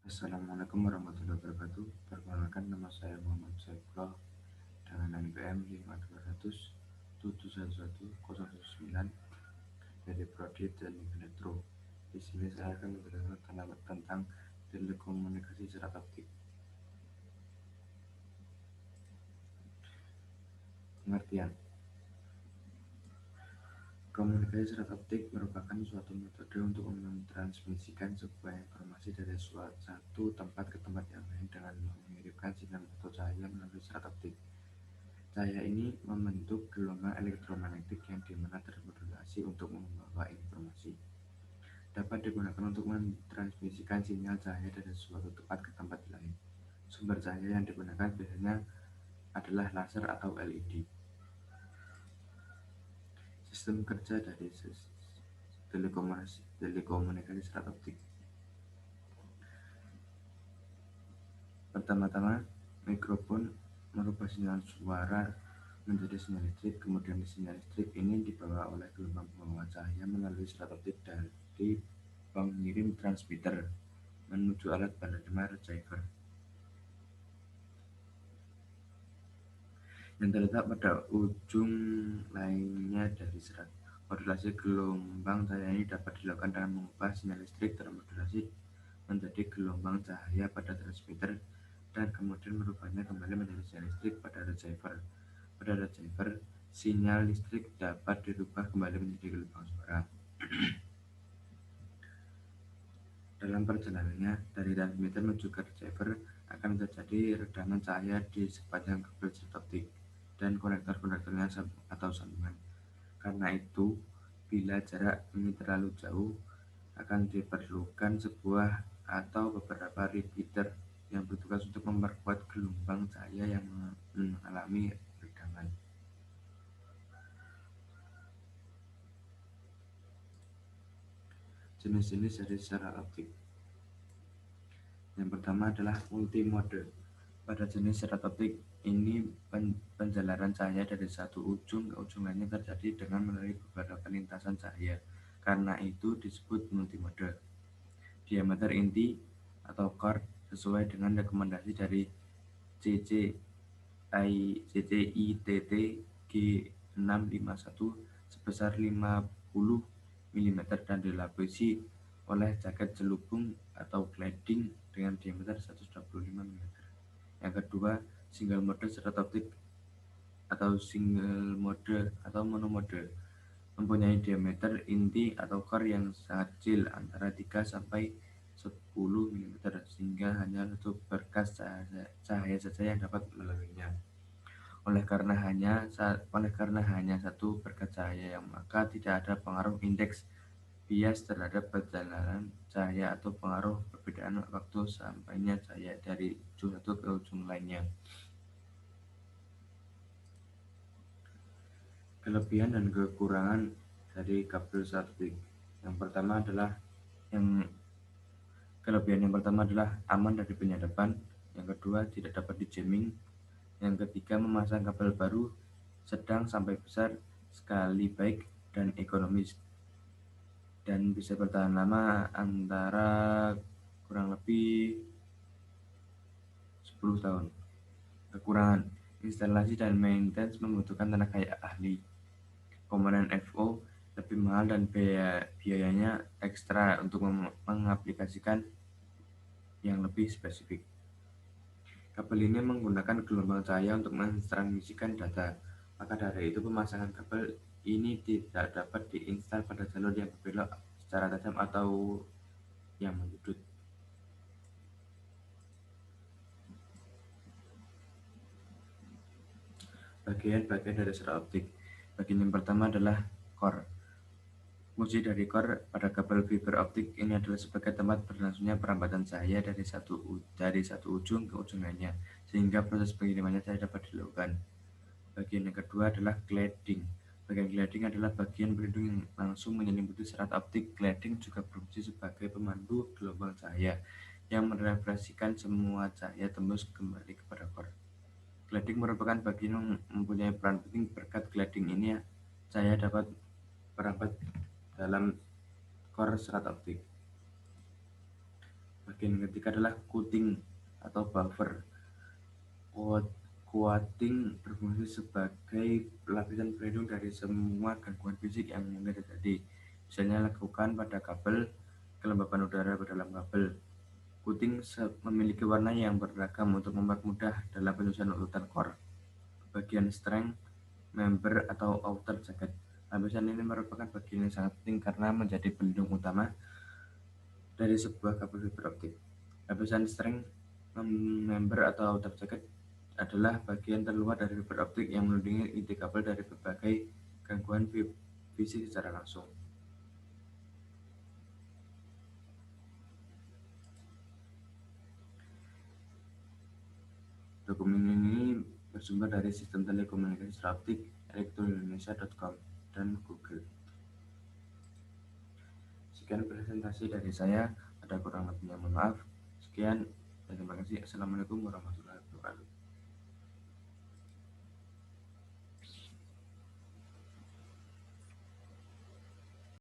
Assalamualaikum warahmatullahi wabarakatuh. Perkenalkan, nama saya Muhammad Saifullah dengan NPM 52007111019 dari Prodi Teknik Elektro. Di sini saya akan menjelaskan tentang telekomunikasi serat optik. Pengertian: komunikasi serat optik merupakan suatu metode untuk mentransmisikan sebuah informasi dari satu tempat ke tempat yang lain dengan mengirimkan sinyal atau cahaya melalui serat optik. Cahaya ini membentuk gelombang elektromagnetik yang dimana termodulasi untuk membawa informasi. Dapat digunakan untuk mentransmisikan sinyal cahaya dari suatu tempat ke tempat lain. Sumber cahaya yang digunakan biasanya adalah laser atau LED. Sistem kerja dari telekomunikasi serat optik. Pertama-tama, mikrofon merubah sinyal suara menjadi sinyal listrik. Kemudian sinyal listrik ini dibawa oleh gelombang pembawa cahaya melalui serat optik dari pengirim transmitter menuju alat penerima receiver yang terletak pada ujung lainnya dari serat. Modulasi gelombang cahaya ini dapat dilakukan dengan mengubah sinyal listrik termodulasi menjadi gelombang cahaya pada transmitter dan kemudian merubahnya kembali menjadi sinyal listrik pada receiver. Pada receiver, sinyal listrik dapat dirubah kembali menjadi gelombang suara. Dalam perjalanannya dari transmitter menuju ke receiver akan terjadi redaman cahaya di sepanjang kabel serat optik dan konektor-konektornya atau sambungan. Karena itu, bila jarak ini terlalu jauh, akan diperlukan sebuah atau beberapa repeater yang bertugas untuk memperkuat gelombang cahaya yang mengalami redaman. Jenis-jenis dari serat optik. Yang pertama adalah multimode. Pada jenis serat optik ini, penjalaran cahaya dari satu ujung ke ujung lainnya terjadi dengan melalui beberapa lintasan cahaya. Karena itu disebut multimode. Diameter inti atau core sesuai dengan rekomendasi dari CCITT G651 sebesar 50 mm dan dilapisi oleh jaket selubung atau cladding dengan diameter 125 mm. Yang kedua, single mode serat optik atau single mode atau monomode mempunyai diameter inti atau core yang sangat kecil antara 3 sampai 10 mm sehingga hanya satu berkas cahaya saja yang dapat melaluinya. Oleh karena hanya satu berkas cahaya yang maka tidak ada pengaruh indeks bias terhadap perjalanan cahaya atau pengaruh perbedaan waktu sampainya cahaya dari ujung satu ke ujung lainnya. Kelebihan dan kekurangan dari kabel serat optik. Yang pertama adalah Kelebihan yang pertama adalah aman dari penyadapan. Yang kedua, tidak dapat di-jamming. Yang ketiga, memasang kabel baru sedang sampai besar sekali baik dan ekonomis dan bisa bertahan lama antara kurang lebih 10 tahun. Kekurangan: instalasi dan maintenance membutuhkan tenaga ahli. Komponen FO lebih mahal dan biayanya ekstra untuk mengaplikasikan yang lebih spesifik. Kabel ini menggunakan gelombang cahaya untuk mentransmisikan data. Maka dari itu, pemasangan kabel ini tidak dapat diinstal pada jalur yang berbelok secara tajam atau yang menyudut. Bagian-bagian dari serat optik. Bagian yang pertama adalah core. Fungsi dari core pada kabel fiber optik ini adalah sebagai tempat berlangsungnya perambatan cahaya dari satu ujung ke ujung lainnya, sehingga proses pengirimannya cahaya dapat dilakukan. Bagian yang kedua adalah cladding. Bagian cladding adalah bagian pelindung yang langsung menyelimuti serat optik. Cladding juga berfungsi sebagai pemandu gelombang cahaya yang merefleksikan semua cahaya tembus kembali kepada core. Cladding merupakan bagian yang mempunyai peran penting. Berkat cladding ini, cahaya dapat merambat dalam core serat optik. Bagian ketiga adalah coating atau buffer. Coating berfungsi sebagai lapisan pelindung dari semua gangguan fisik yang mungkin terjadi. Misalnya lakukan pada kabel, kelembapan udara ke dalam kabel. Coating memiliki warna yang beragam untuk mempermudah dalam penyusunan urutan core. Bagian strength, member atau outer jacket. Lapisan ini merupakan bagian yang sangat penting karena menjadi pelindung utama dari sebuah kabel fiber optik. Lapisan strength, member atau outer jacket adalah bagian terluar dari fiber optik yang melindungi inti kabel dari berbagai gangguan fisik secara langsung. Dokumen ini bersumber dari Sistem Telekomunikasi Optik elektroindonesia.com dan Google. Sekian presentasi dari saya, ada kurang lebihnya mohon maaf. Sekian dan terima kasih. Assalamualaikum warahmatullahi wabarakatuh.